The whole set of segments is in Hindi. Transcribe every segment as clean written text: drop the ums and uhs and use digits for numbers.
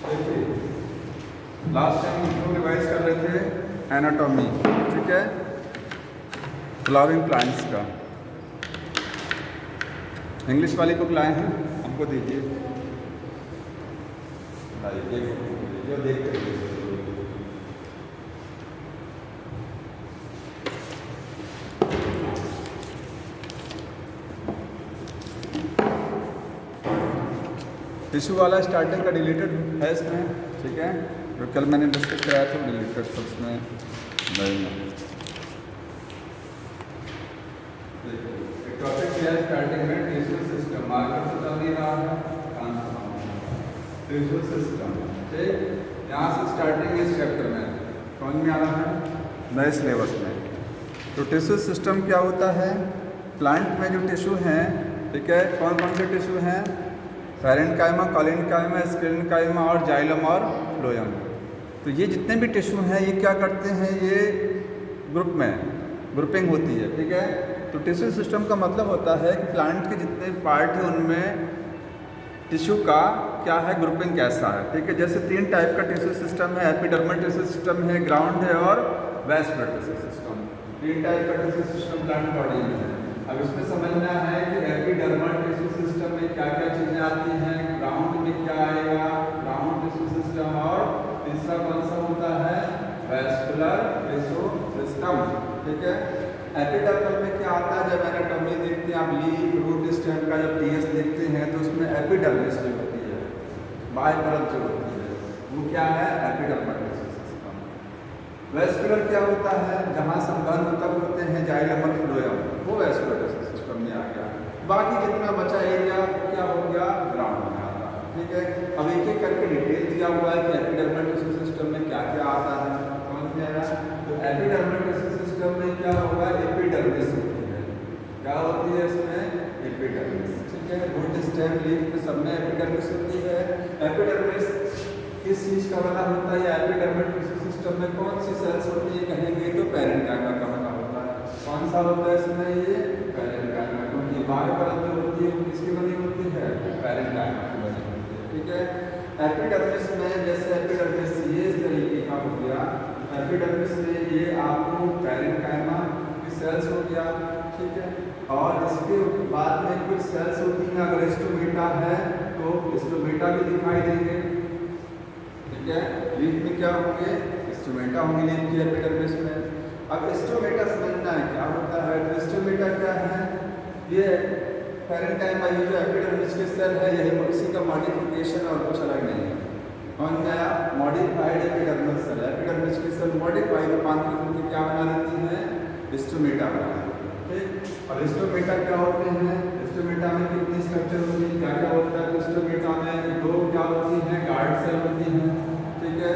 देखिए लास्ट टाइम हम लोग रिवाइज कर रहे थे एनाटॉमी, ठीक है, फ्लावरिंग प्लांट्स का। इंग्लिश वाली बुक लाए हैं, हमको दीजिए, जो देखते हैं। टिश्यू वाला स्टार्टिंग का डिलीटेड है इसमें, ठीक है, जो कल मैंने डिस्कस कराया था डिलीटेड सब इसमें नहीं। टॉपिक क्या है स्टार्टिंग में? Tissue system. मार्कर तो चल नहीं रहा है, टिश्यू सिस्टम, ठीक। यहाँ से स्टार्टिंग इस चैप्टर में समझ में आ रहा है नए सिलेबस में। तो टिश्यू सिस्टम क्या होता है? प्लांट में जो टिश्यू हैं, ठीक है, कौन कौन से टिश्यू हैं? पैरेन्काइमा, कॉलिन्काइमा, स्क्लेरेन्काइमा और जाइलम और फ्लोएम। तो ये जितने भी टिश्यू हैं ये क्या करते हैं? ये ग्रुप में ग्रुपिंग होती है, ठीक है। तो टिश्यू सिस्टम का मतलब होता है कि प्लांट के जितने पार्ट हैं उनमें टिश्यू का क्या है, ग्रुपिंग कैसा है, ठीक है। जैसे 3 टाइप का टिश्यू सिस्टम है, एपिडर्मल टिश्यू सिस्टम है, ग्राउंड है और वैस्कुलर टिश्यू सिस्टम। 3 टाइप का टिश्यू सिस्टम प्लांट बॉडी में है। अब इसमें समझना है कि एपिडर्मल टिश्यू सिस्टम में क्या क्या चीज़ें आती हैं, ग्राउंड में क्या आएगा, ग्राउंड टिश्यू सिस्टम, और तीसरा कौन सा होता है, वैस्कुलर टिश्यू सिस्टम, ठीक है। एपिडर्मल में क्या आता है? जब एनाटॉमी देखते हैं आप, लीफ, रूट, स्टेम का जब टीएस देखते हैं तो उसमें एपिडर्मिस जो होती है, बाह्य परत जो होती है, वो क्या है, एपिडर्मल टिश्यू सिस्टम। वैस्कुलर क्या होता है? जहाँ संबंध तक होते हैं जाइलम और फ्लोएम, वो वैस्कुलर टिश्यू सिस्टम में आ गया। बाकी जितना बचा एरिया क्या हो गया, ग्राउंड में आता है, ठीक है। अब एक एक करके डिटेल दिया हुआ है कि एपिडर्मल टिश्यू सिस्टम में क्या क्या आता है, समझ में आया? तो एपिडर्मल टिश्यू सिस्टम में क्या होगा, एपिडर्मिस होती है। क्या होती है इसमें? एपिडर्मिस, ठीक है। रूट, स्टेम, लीफ में सब में एपिडर्मिस होती है। एपिडर्मिस किस चीज़ का बना होता है? एपिडर्मल टिश्यू सिस्टम में कौन सी सेल्स होती है कहेंगे तो पैरेन्काइमा का बना होता है। कौन सा होता है इसमें? ये पैरेन्काइमा, क्योंकि बाह्य परत जो होती है वो किसकी बनी होती है, पैरेन्काइमा की बनी होती है, ठीक है। एपिडर्मिस में जैसे एपिडर्मिस ये इस तरीके का हो गया, एपिडर्मिस में ये आपको पैरेन्काइमा की सेल्स हो गया, ठीक है। और इसके बाद में कुछ सेल्स होती हैं, अगर स्टोमेटा है तो स्टोमेटा भी दिखाई देंगे, ठीक है। लीफ में क्या होंगे, स्टोमेटा होंगे लीफ की एपिडर्मिस में। अब स्टोमेटा समझना है क्या होता है। तो स्टोमेटा क्या है, ये पैरेन्काइमा, ये जो एपिडर्मिस के सेल है यही इसी का मॉडिफिकेशन और कुछ अलग नहीं है। कौन गया, मॉडिफाइड एपिडर्मल सेल। एपिडर्मिस के सेल मॉडिफाइड रूपांतरित होकर क्या बना देती हैं, स्टोमेटा बना देती है, ठीक। और स्टोमेटा क्या होते हैं, स्टोमेटा में कितनी स्ट्रक्चर होती है, क्या क्या होता है? स्टोमेटा में 2 क्या होती हैं, गार्ड सेल होती हैं, ठीक है।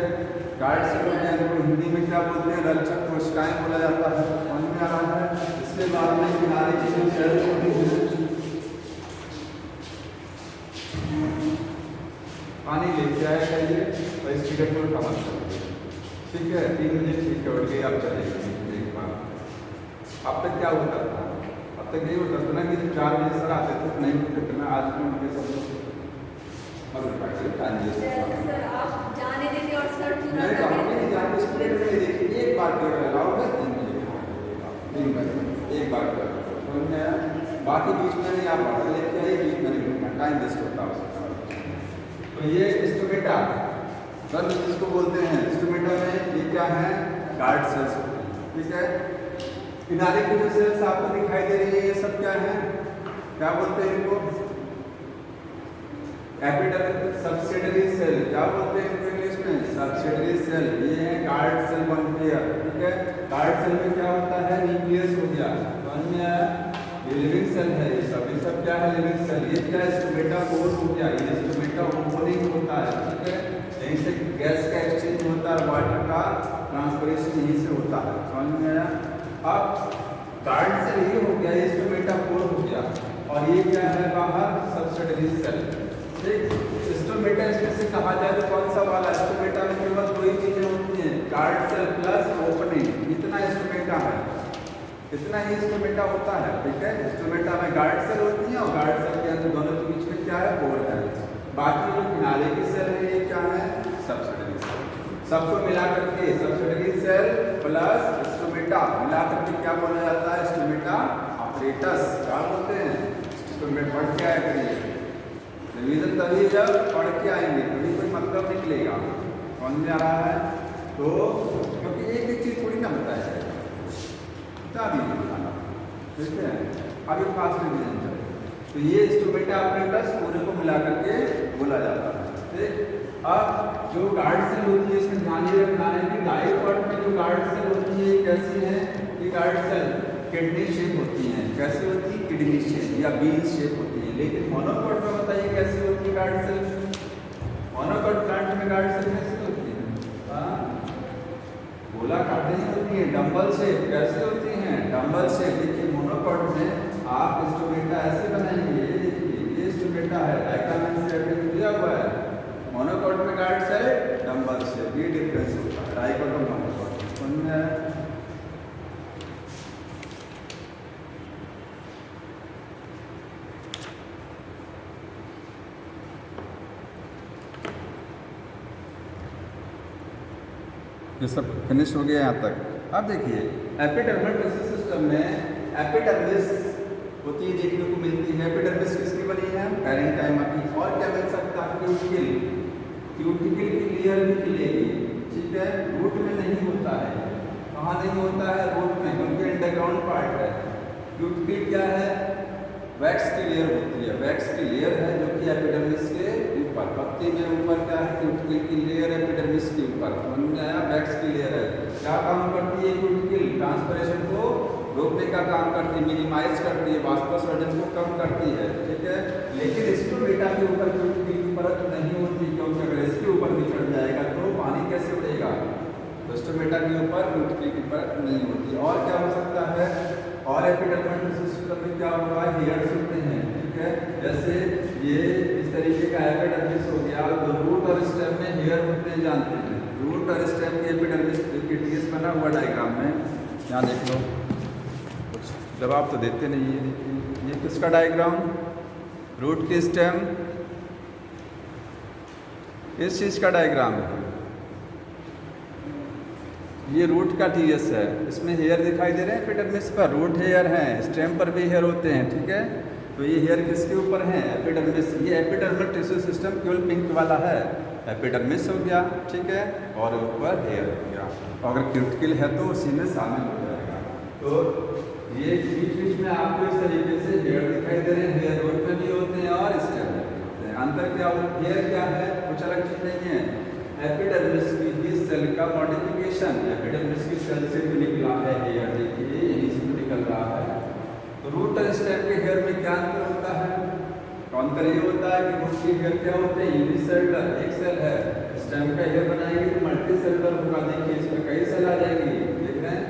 गार्ड सेल होते हैं, तो हिंदी में क्या बोलते हैं, रक्षक कोशिकाएं बोला जाता है, समझ में आ रहा है। इसके बाद में किनारे की जो सेल्स होती है, पानी लेके आया चाहिए और इस टिकट को कवर करिए, ठीक है। 3 बजे ठीक है, उठ गई आप चलेगी एक बार। अब तक क्या होता था, अब तक यही होता था ना कि जब 4 बजे सर आते थे नहीं होते थे ना, आज में उनके सब लोग एक बार अलाउड है, 3 बजे एक बार समझ में आया। बाकी बीच में नहीं आप ऑर्डर लेके आइए, बीच में नहीं, टाइम वेस्ट होता है उसका। तो ये स्टोमेटा रंग जिसको बोलते हैं, स्टोमेटा में ये क्या है, गार्ड सेल्स, ठीक है। किनारे की जो सेल्स आपको दिखाई दे रही है ये सब क्या है, क्या बोलते हैं इनको, एपिडर्मल सब्सिडरी सेल, क्या बोलते हैं इनको इंग्लिश में, सब्सिडरी सेल। ये है गार्ड सेल वन पेयर, ठीक है। गार्ड सेल में क्या होता है, न्यूक्लियस हो गया, समझ में आया। ये लिविंग सेल है, ये सब क्या है, लिविंग सेल। ये क्या है, स्टोमेटा कोर हो गया, ये स्टोमेटा ओपनिंग होता है, ठीक है। यहीं से गैस का एक्सचेंज होता है, वाटर का ट्रांसपोर्टेशन यहीं से होता है, समझ में आया। अब गार्ड सेल ये हो गया, ये स्टोमेटा कोर हो गया, और ये क्या है बाहर, सब्सिडरी सेल, ठीक। स्टोमेटा इसमें से कहा जाए तो कौन सा वाला, स्टोमेटा में केवल 2 ही चीजें होती हैं, गार्ड सेल प्लस ओपनिंग, इतना स्टोमेटा है, इतना ही स्टोमेटा होता है, ठीक है। स्टोमेटा में गार्ड सेल होती है और गार्ड सेल के अंदर दोनों के बीच में क्या है, पोर है। बाकी जो किनारे की सेल है ये क्या है, सबको मिला करके सबसेटरी सेल प्लस स्टोमेटा मिला करके क्या बोला जाता है? Stomata apparatus. क्या बोलते हैं? स्टोमेटा। पढ़ के आया करिए, रिवीजन तभी जब पढ़ के आएंगे तभी कोई मतलब निकलेगा। समझ में आ रहा है? तो क्योंकि एक एक चीज थोड़ी ना बताया जाएगा, बता दीजिए बताना, ठीक है? अभी फास्ट रिवीजन चले। तो ये स्टोमेटा अपरेटस पूरे को मिला करके बोला जाता है, ठीक? अब जो गार्ड सेल होती है इसमें ध्यान ये रखना है कि डायकोट में जो गार्ड सेल होती है कैसी है? ये गार्ड सेल किडनी शेप होती है। कैसी होती है? किडनी शेप या बीन शेप होती है। लेकिन मोनोकोट में बताइए कैसी होती है गार्ड सेल? मोनोकोट प्लांट में गार्ड सेल कैसी होती है? गोलाकार नहीं होती है, डंबल शेप। कैसी होती हैं? Dumbbell shape. देखिए मोनोकोट में आप स्टोमेटा ऐसे बनाएंगे, ये देखिए ये स्टोमेटा है, डायग्राम में दिया हुआ है। मोनोकोट में गार्ड सेल डंबल शेप, ये डिफरेंस होता है डायकोट और मोनोकोट। समझ में आया? ये सब फिनिश हो गया यहाँ तक। अब देखिए एपिडर्मल टिश्यू सिस्टम में एपिडर्मिस होती है, देखने को मिलती है। एपिडर्मिस किसकी बनी है? पैरेन्काइमा की। और क्या मिल सकता है? क्यूटिकल। क्यूटिकल की लेयर भी मिलेगी, ठीक है? रूट में नहीं होता है। कहाँ नहीं होता है? रूट में, क्योंकि अंडरग्राउंड पार्ट है। क्यूटिकल क्या है? वैक्स की लेयर होती है। वैक्स की लेयर है जो कि एपिडर्मिस के ऊपर, पत्ती में ऊपर क्या है? क्यूटिकल की लेयर एपिडर्मिस के ऊपर। समझ में आया? वैक्स की लेयर है। क्या काम करती है क्यूटिकल? ट्रांसपिरेशन को रोकने का काम करती है, मिनिमाइज करती है, वाष्पोत्सर्जन को कम करती है, ठीक है? लेकिन स्टोमेटा के ऊपर क्यूटिकल की परत नहीं होती, क्योंकि अगर इसके ऊपर भी चढ़ जाएगा तो पानी कैसे उड़ेगा? तो स्टोमेटा के ऊपर क्यूटिकल की परत नहीं होती। और क्या हो सकता है? और एपिडर्मल सिस्टम में क्या होगा? हेयर्स होते हैं, ठीक है? जैसे ये इस तरीके का एपिडर्मिस हो गया, तो रूट और स्टेम में हेयर होते हैं, जानते हैं? रूट और स्टेम के एपिडर्मिस बना हुआ डायग्राम में, यहाँ देख लो। जवाब तो देते नहीं है। ये किसका डायग्राम? रूट की स्टेम, इस चीज़ का डायग्राम है। ये रूट का टीएस है, इसमें हेयर दिखाई दे रहे हैं एपिडर्मिस पर, रूट हेयर हैं, स्टेम पर भी हेयर होते हैं, ठीक है? तो ये हेयर किसके ऊपर हैं? एपिडर्मिस। ये एपिडर्मल टिश्यू सिस्टम केवल पिंक वाला है, एपिडर्मिस हो गया, ठीक है? और ऊपर हेयर हो गया। अगर क्यूटिकल है तो उसी में शामिल हो जाएगा। तो ये बीच बीच में आपको इस तरीके से हेयर दिखाई दे रहे हैं। हेयर रूट में भी होते हैं और स्टेम में भी होते हैं। अंतर क्या? हेयर क्या है? कुछ अलग चीज नहीं है। एपिडर्मिस की ही सेल का मॉडिफिकेशन, एपिडर्मिस की सेल से भी निकला है हेयर, देखिए यहीं से निकल रहा है। तो रूट और स्टेम के हेयर में क्या अंतर होता है? अंतर ये होता है कि रूट के हेयर क्या होते हैं? यूनिसेलुलर, एक सेल है। स्टेम का हेयर बनाएंगे तो मल्टी सेलुलर होगा। देखिए इसमें कई सेल आ जाएंगी, देख रहे हैं?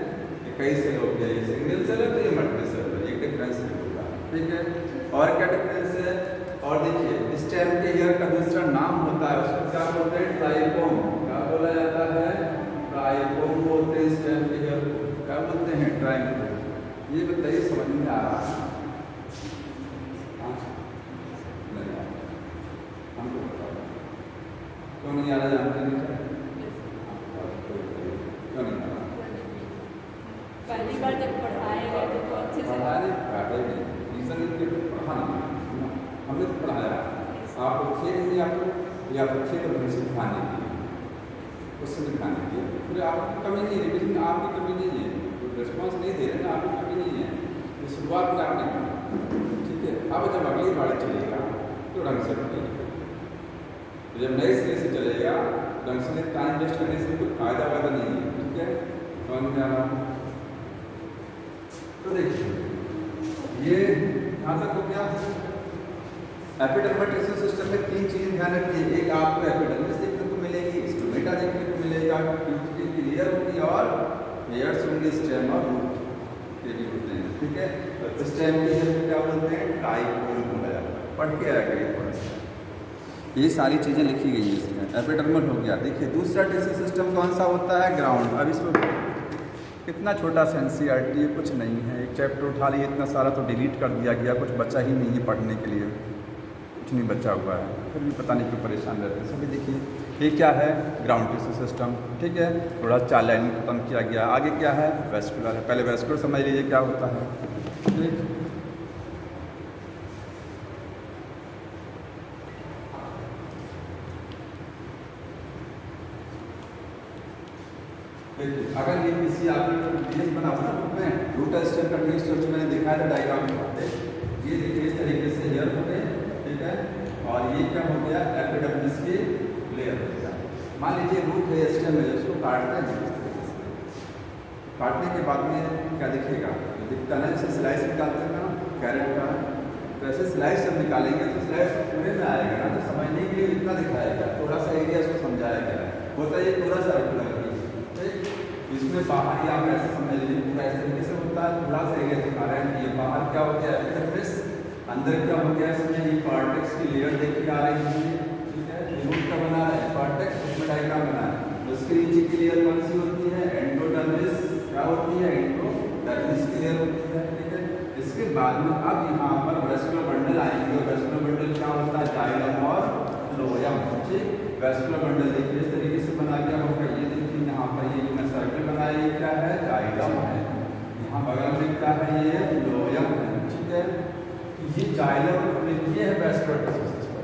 कई सेल हो गया, ये सिंगल सेल है तो ये मल्टी सेलुलर, एक डिफरेंस होगा, ठीक है? और क्या डिफरेंस है? और देखिए स्टेम के हेयर का दूसरा नाम होता है, उसको क्या बोलते हैं? ट्राइकोम। क्या बोला जाता है? ट्राइकोम बोलते हैं स्टेम के हेयर को। क्या बोलते हैं? ट्राइकोम। ये बताइए समझ में आ रहा है? हमको बताओ क्यों नहीं आ रहा? जानते नहीं? क्यों नहीं आ रहा? पहली बार जब पढ़ाए गए थे तो अच्छे से पढ़ाने रीजन पढ़ाना हमने तो पढ़ाया, आप खेल नहीं आपको या खेल ढंग से ध्यान नहीं दिए, उससे भी ध्यान दीजिए। फिर आपकी कमी नहीं है, रिविजन आपकी कमी नहीं है, रिस्पॉन्स नहीं दे रहे ना, आपकी कमी नहीं है। तो शुरुआत में आपने कहा, ठीक है? अब जब अगली बार चलेगा तो ढंग से पढ़िए। तो जब नए सिरे से चलेगा ढंग से टाइम वेस्ट करने से कोई फायदा वायदा नहीं है, ठीक है? समझ में आ रहा? तो देखिए ये यहाँ तक हो गया। एपिडर्मल टिश्यू सिस्टम में तीन चीजें ध्यान रखिए। एक आपको एपिडर्मिस देखने को मिलेगी, स्टोमेटा देखने को मिलेगा, क्यूटिकल की लेयर होगी और हेयर्स होंगे, स्टेम और रूट के भी होते हैं, ठीक है? तो स्टेम के हेयर को क्या बोलते हैं? ट्राइकोम बोला जाता है। पढ़ के आया करिए थोड़ा सा। ये सारी चीज़ें लिखी गई है इसमें। एपिडर्मल हो गया। देखिए दूसरा टिश्यू सिस्टम कौन सा होता है? ग्राउंड। अब इसमें कितना छोटा सा एनसीईआरटी है, कुछ नहीं है। एक चैप्टर उठा लिए, इतना सारा तो डिलीट कर दिया गया, कुछ बचा ही नहीं है पढ़ने के लिए। कुछ नहीं बचा हुआ है, फिर भी पता नहीं क्यों परेशान रहते हैं सभी। देखिए ये क्या है, ग्राउंड टिश्यू सिस्टम, ठीक है। थोड़ा चाल लाइन खत्म किया गया, आगे क्या है, वेस्कुलर है। पहले वेस्कुलर समझ लीजिए क्या होता है, ठीक। अगर ये किसी आपने डीएस बना हुआ ना में रूट स्टेम का डीएस जो मैंने दिखाया था डायग्राम में, ये देखिए इस तरीके से हेयर हो गए, ठीक है। और ये क्या हो गया, एपिडर्मिस की लेयर हो गया। मान लीजिए रूट है स्टेम है, उसको काटते हैं, काटने के बाद में क्या दिखेगा, दिखता है जैसे स्लाइस निकालते हैं ना कैरेट का, तो ऐसे स्लाइस जब निकालेंगे तो स्लाइस पूरे में आएगा ना, तो समझने के लिए इतना दिखाया गया, थोड़ा सा एरिया उसको समझाया गया होता है। ये पूरा सर्कुलर इसमें बाहर ही आप ऐसे समझ लीजिए पूरा इस तरीके से होता है, थोड़ा सा एरिया दिखा रहे हैं। ये बाहर क्या हो गया एपिडर्मिस, अंदर क्या हो गया, इसमें ये कॉर्टेक्स की लेयर देखी आ रही है, ठीक है। ये रूट का बना है कॉर्टेक्स, उसमें डायग्राम बना है। उसके नीचे की लेयर कौन सी होती है, एंडोडर्मिस, क्या होती है, एंडोडर्मिस की लेयर होती है, ठीक है। इसके बाद में अब यहाँ पर वेस्कुलर बंडल आएंगे। वेस्कुलर बंडल क्या होता है, जाइलम और फ्लोएम, ठीक। वेस्कुलर बंडल देखिए इस तरीके से बना गया होगा, ये देखिए यहाँ पर ये सर्कल बनाया, ये क्या है, जाइलम है। यहाँ बगल में क्या है, ये फ्लोएम है, ठीक है। ये जाइलम ये है vascular tissue system.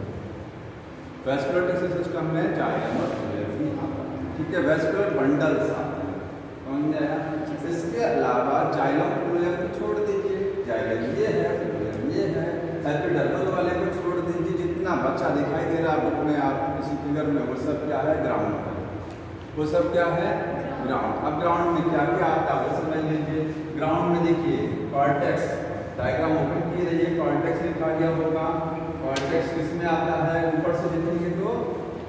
Vascular tissue system में जाइलम और फ्लोएम यहाँ पर, ठीक है। वेस्कुलर बंडल्स आते हैं, समझ आया। इसके अलावा जाइलम फ्लोएम को छोड़ दीजिए, जाइलम ये है, फ्लोएम ये है। एपिडर्मल वाले को छोड़ दीजिए, जितना बच्चा दिखाई दे रहा है बुक में आप किसी फिगर में, वो सब क्या है, ग्राउंड है, वो सब क्या है, ग्राउंड। अब ग्राउंड में क्या क्या आता है वो समझ लीजिए। ग्राउंड में देखिए कॉर्टेक्स, डायग्राम ओपन किए रहिए, कॉर्टेक्स लिखा गया होगा। कॉर्टेक्स किसमें आता है, ऊपर से देखेंगे तो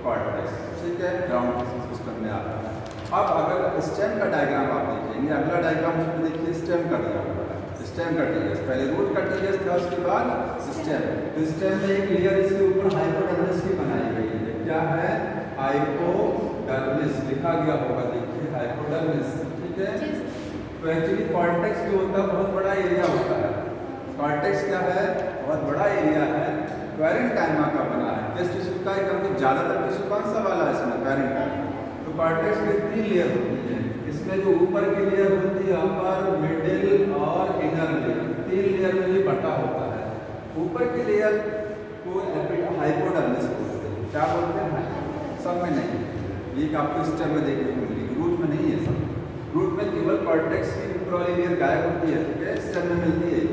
कॉर्टेक्स, ठीक है, ग्राउंड सिस्टम में आता है। अब अगर स्टेम का डायग्राम आप देखेंगे, अगला डायग्राम उसमें देखिए स्टेम कर दिया हुआ है, स्टेम कटिंगस, पहले रूट कटिंगस था, उसके बाद स्टेम। तो स्टेम में एक लेयर इसके ऊपर हाइपोडर्मिस की बनाई गई है, क्या है, हाइपोडर्मिस लिखा गया होगा, देखिए हाइपोडर्मिस, ठीक है। तो एक्चुअली कॉर्टेक्स जो होता है बहुत बड़ा एरिया होता है। कॉर्टेक्स क्या है, बहुत बड़ा एरिया है, पैरेन्काइमा का बना है, किस टिश्यू का, क्योंकि ज़्यादातर टिश्यू कौन सा वाला है इसमें, पैरेन्काइमा। तो कॉर्टेक्स की 3 लेयर होती है, इसमें जो ऊपर की लेयर होती है, अपर, मिडिल और इनर लेयर, 3 लेयर में ये बटा होता है। ऊपर की लेयर को हाइपोडर्मिस बोलते हैं, क्या बोलते हैं, सब में नहीं, ये आपको स्टेम में देखने को मिलेगी, रूट में नहीं है सब। रूट में केवल कॉर्टेक्स की ऊपर वाली लेयर गायब होती है, ठीक है, स्टेम में मिलती है।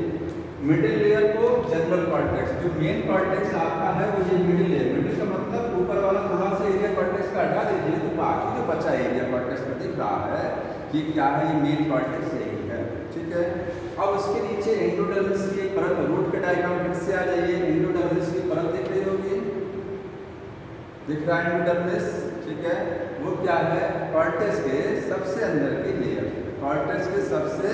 मिडिल लेयर को जनरल कॉर्टेक्स, जो मेन कॉर्टेक्स आपका है वो ये मिडिल लेयर, मिडिल का मतलब ऊपर वाला थोड़ा सा एरिया कॉर्टेक्स का हटा दीजिए, तो बाकी जो बचा एरिया कॉर्टेक्स में दिख रहा है कि क्या है, ये मेन कॉर्टेक्स यही है, ठीक है। अब उसके नीचे एंडोडर्मिस की एक परत, रूट के डायग्राम फिर से आ जाइए, एंडोडर्मिस की परत दिख रही होगी, दिख रहा है एंडोडर्मिस, ठीक है। वो क्या है, कॉर्टेक्स के सबसे अंदर की लेयर, कॉर्टेक्स के सबसे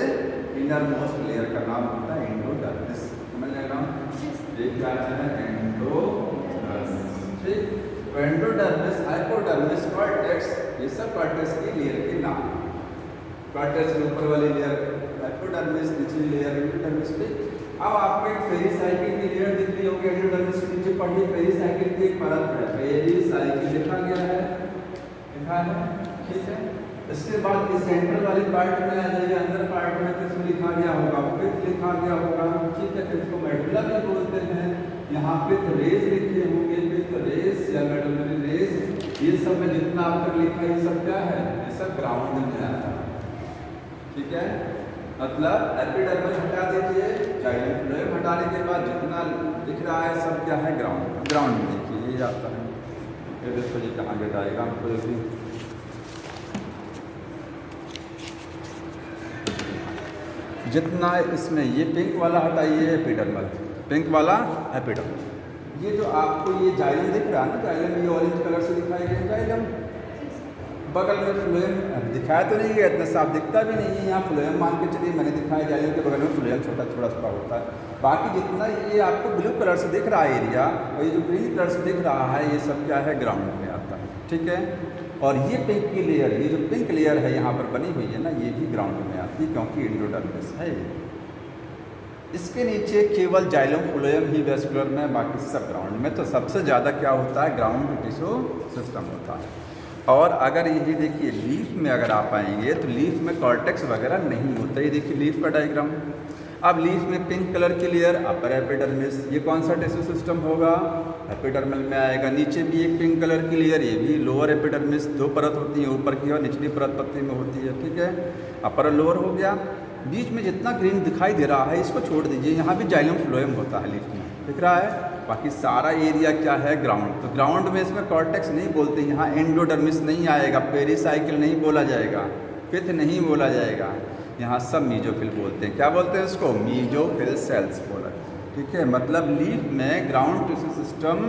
इनर मोस्ट लेयर का नाम होता है एंडोडर्मिस, समझ लेना, ये क्या है, एंडोडर्मिस, ठीक। तो एंडोडर्मिस, हाइपोडर्मिस, कॉर्टेक्स, ये सब कॉर्टेक्स की लेयर के नाम। कॉर्टेक्स के ऊपर वाली लेयर हाइपोडर्मिस, निचली लेयर एंडोडर्मिस, ठीक। अब आपको एक पेरिसाइकिल की लेयर दिख रही होगी, एंडोडर्मिस के नीचे पढ़िए, पेरिसाइकिल की एक परत है, पेरिसाइकिल लिखा गया है, लिखा है, ठीक है। इसके बाद इस सेंट्रल वाली पार्ट में आ जाइए, अंदर पार्ट में किसमें लिखा गया होगा, पिथ लिखा गया होगा, ठीक है। पिथ को मेडुला भी बोलते हैं, यहाँ पिथ रेस लिखे होंगे, पिथ रेस या मेडुलरी रेस, ये सब में जितना आप तक लिखा है ये सब क्या है, ये सब ग्राउंड में आता है, ठीक है। मतलब एपिडर्मिस हटा दीजिए, जाइलम फ्लोएम हटाने के बाद जितना दिख रहा है सब क्या है, ग्राउंड, ग्राउंड में देखिए ये आता है, ये देखो ये कहाँ गया डायग्राम को देखिए, जितना इसमें ये पिंक वाला हटाइए एपिडर्मल, पिंक वाला एपिडर्मल, ये जो आपको ये जाइलम दिख रहा है ना, जाइलम ये ऑरेंज कलर से दिखाई गया जाइलम, बगल में फ्लोएम दिखाया तो नहीं गया, इतना साफ दिखता भी नहीं है, यहाँ फ्लोएम मान के चलिए मैंने दिखाया, जाइलम के बगल में फ्लोएम छोटा छोटा होता है। बाकी जितना ये आपको ब्लू कलर से दिख रहा है एरिया, और ये जो ग्रीन कलर से दिख रहा है, ये सब क्या है, ग्राउंड में आता है, ठीक है। और ये पिंक की लेयर, ये जो पिंक लेयर है यहाँ पर बनी हुई है ना, ये भी ग्राउंड में आती है, क्योंकि एंडोडर्मिस है, इसके नीचे केवल जाइलम फ्लोएम ही वेस्कुलर में, बाकी सब ग्राउंड में। तो सबसे ज़्यादा क्या होता है, ग्राउंड टिश्यू सिस्टम होता है। और अगर ये देखिए लीफ में अगर आप आएंगे तो लीफ में कॉर्टेक्स वगैरह नहीं होता। ये देखिए लीफ का डायग्राम। अब लीफ में पिंक कलर की लेयर अपर एपिडर्मिस, ये कौन सा टिश्यू सिस्टम होगा, एपिडर्मल में आएगा। नीचे भी एक पिंक कलर की लेयर, ये भी लोअर एपिडर्मिस। दो परत होती है, ऊपर की और निचली परत पत्ती में होती है, ठीक है। अपर और लोअर हो गया। बीच में जितना ग्रीन दिखाई दे रहा है इसको छोड़ दीजिए, यहाँ भी जाइलम फ्लोएम होता है लीफ में, दिख रहा है। बाकी सारा एरिया क्या है, ग्राउंड। तो ग्राउंड में इसमें कॉर्टेक्स नहीं बोलते, यहाँ एंडोडर्मिस नहीं आएगा, पेरिसाइकिल नहीं बोला जाएगा, पिथ नहीं बोला जाएगा, यहाँ सब मीजोफिल बोलते हैं। क्या बोलते हैं इसको, मीजोफिल सेल्स बोला, ठीक है। मतलब लीफ में ग्राउंड टिश्यू सिस्टम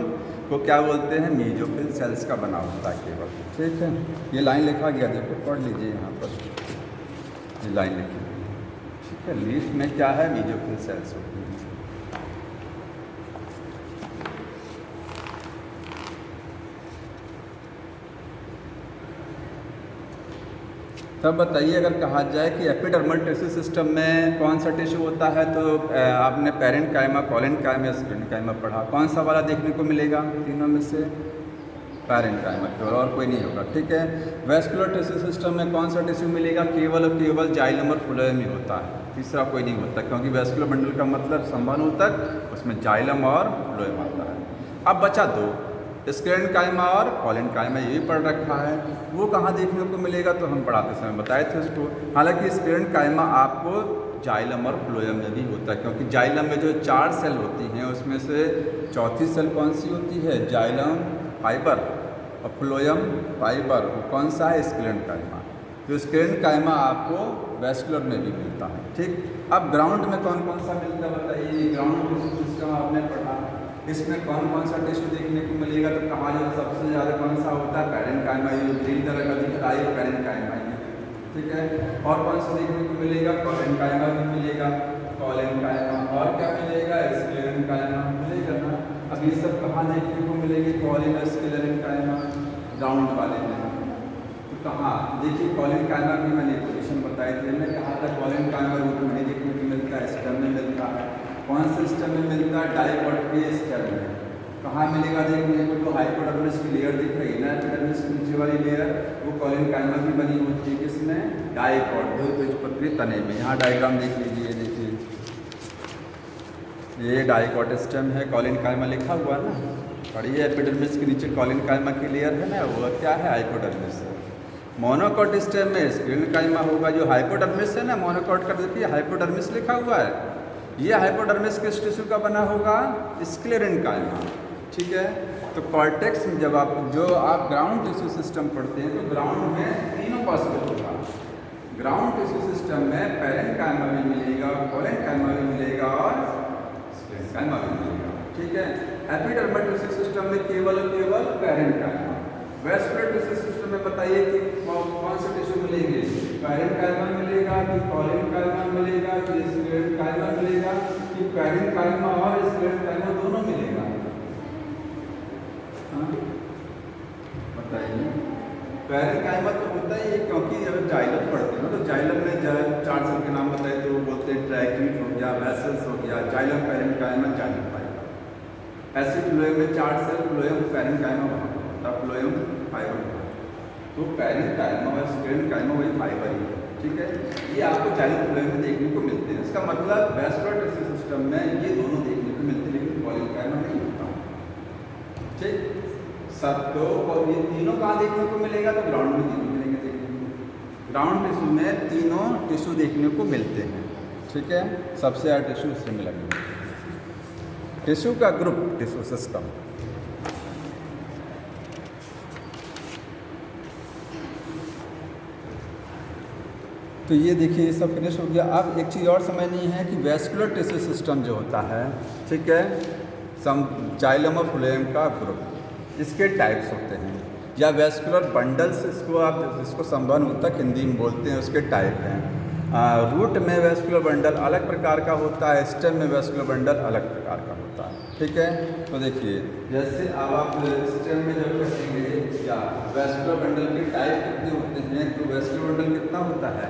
को क्या बोलते हैं, मीजोफिल सेल्स का बना होता है केवल, ठीक है। ये लाइन लिखा गया, देखो पढ़ लीजिए यहाँ पर, ये लाइन लिखी, ठीक है। लीफ में क्या है, मीजोफिल सेल्स होती है। तब बताइए, अगर कहा जाए कि एपिडर्मल टिश्यू सिस्टम में कौन सा टिश्यू होता है, तो आपने पैरेन्काइमा, कोलेनकाइमा, स्क्लेरेन्काइमा पढ़ा। कौन सा वाला देखने को मिलेगा तीनों में से, पैरेन्काइमा केवल, और कोई नहीं होगा, ठीक है। वेस्कुलर टिश्यू सिस्टम में कौन सा टिश्यू मिलेगा, केवल और केवल जाइलम और फ्लोएम ही होता है, तीसरा कोई नहीं होता, क्योंकि वेस्कुलर बंडल का मतलब संवहनोतक, उसमें जाइलम और फ्लोएम आता है। अब बचा दो, स्क्लेरेन्काइमा और कोलेनकाइमा, ये भी पढ़ रखा है। वो कहाँ देखने को मिलेगा, तो हम पढ़ाते समय बताए थे उसको। हालांकि स्क्लेरेन्काइमा आपको जाइलम और फ्लोएम में भी होता है, क्योंकि जाइलम में जो 4 सेल होती हैं उसमें से चौथी सेल कौन सी होती है, जाइलम फाइबर, और फ्लोएम फाइबर, वो कौन सा है, स्क्लेरेन्काइमा। तो स्क्लेरेन्काइमा आपको वेस्कुलर में भी मिलता है, ठीक। अब ग्राउंड में कौन कौन सा मिलता है बताइए, ग्राउंड टिश्यू सिस्टम आपने पढ़ा, इसमें कौन कौन सा टिश्यू देखने को मिलेगा, तो कहा जाए सबसे ज़्यादा कौन सा होता है, पैरेन्काइमा, ये ग्रीन कलर का दिख रहा है पैरेन्काइमा, ठीक है। और कौन सा देखने को मिलेगा, कोलेनकाइमा भी मिलेगा, कोलेनकाइमा, और क्या मिलेगा, स्क्लेरेन्काइमा मिलेगा ना। अब ये सब कहाँ देखने को मिलेंगे, कोलिन और स्क्लेरेन्काइमा ग्राउंड वाले में। तो कहाँ देखिए, कोलेनकाइमा की मैंने पोजीशन बताई थी, हमने कहा था कोलेनकाइमा रूट में देखने को मिलता है, स्टेम में मिलता है। कौन से स्टेम में मिलता है, डाइकोट के स्टेम में। कहाँ मिलेगा देखने को, तो हाइपोडर्मिस की लेयर दिख रही है ना, एपिडर्मिस की नीचे वाली लेयर, वो कोलेनकाइमा की बनी होती है, किसमें, डाइकोट, द्विबीजपत्री तने में। यहाँ डायग्राम देख लीजिए, देखिए ये डाइकोट स्टेम है, कोलेनकाइमा लिखा हुआ है ना, पढ़िए। एपिडर्मिस के नीचे कोलेनकाइमा की लेयर है ना, वो क्या है, हाइपोडर्मिस। मोनोकोट स्टेम में स्क्लेरेन्काइमा होगा, जो हाइपोडर्मिस है ना, मोनोकोट का देखिए हाइपोडर्मिस लिखा हुआ है, ये हाइपोडर्मिस किस टिश्यू का बना होगा, स्क्लेरेन्काइमा, ठीक है। तो कॉर्टेक्स में जब आप ग्राउंड टिश्यू सिस्टम पढ़ते हैं, तो ग्राउंड में तीनों पॉसिबल होगा। ग्राउंड टिश्यू सिस्टम में पैरेन्काइमा भी मिलेगा, कोलेनकाइमा भी मिलेगा, और स्क्लेरेन्काइमा भी मिलेगा, ठीक है। एपिडर्मल टिश्यू सिस्टम में केवल पैरेन्काइमा। वेस्कुलर टिश्यू सिस्टम में बताइए कि कौन से टिश्यू मिलेंगे, पैरेन्काइमा मिलेगा, कि कोलेनकाइमा मिलेगा, कि स्क्लेरेन्काइमा मिलेगा, कि पैरेन्काइमा और स्क्लेरेन्काइमा दोनों मिलेगा, बताइए। पैरेन्काइमा तो होता ही है, क्योंकि जब जाइलम पढ़ते हैं ना, तो जाइलम में 4 सेल के नाम बताए, तो वो बोलते हैं ट्रैकीट हो गया, वेसल्स हो गया, जाइलम, पैरेन्काइमा, जाइलम फाइबर। ऐसे फ्लोएम में 4 सेल, फ्लोएम पैरेन्काइमा वहाँ होता, फ्लोएम फाइबर। तो पैरेन्काइमा और स्क्लेरेन्काइमा वही फाइबर ही है, ठीक है। ये आपको जाइलम फ्लोएम में देखने को मिलते हैं। इसका मतलब वेस्कुलर टिश्यू सिस्टम में ये दोनों देखने को मिलते हैं, लेकिन कोलेनकाइमा नहीं होता, ठीक। सब तो ये तीनों कहाँ देखने को मिलेगा, तो ग्राउंड में तीनों मिलेंगे देखने को। ग्राउंड टिश्यू में तीनों टिश्यू देखने को मिलते हैं, ठीक है। सबसे ज़्यादा टिश्यू इससे मिलेंगे। टिश्यू का ग्रुप, टिश्यू सिस्टम। तो ये देखिए, ये सब फिनिश हो गया। अब एक चीज़ और समझनी है कि वेस्कुलर टिश्यू सिस्टम जो होता है, ठीक है, जाइलम और फ्लोएम का ग्रुप, इसके टाइप्स होते हैं, या वेस्कुलर बंडल्स, इसको संवहनोतक हिंदी में बोलते हैं, उसके टाइप हैं। रूट में वेस्कुलर बंडल अलग प्रकार का होता है, स्टेम में वेस्कुलर बंडल अलग प्रकार का होता है, ठीक है। तो देखिए, जैसे अब आप स्टेम में जब करेंगे, या वेस्कुलर बंडल के टाइप कितने होते हैं, तो वेस्कुलर बंडल कितना होता है,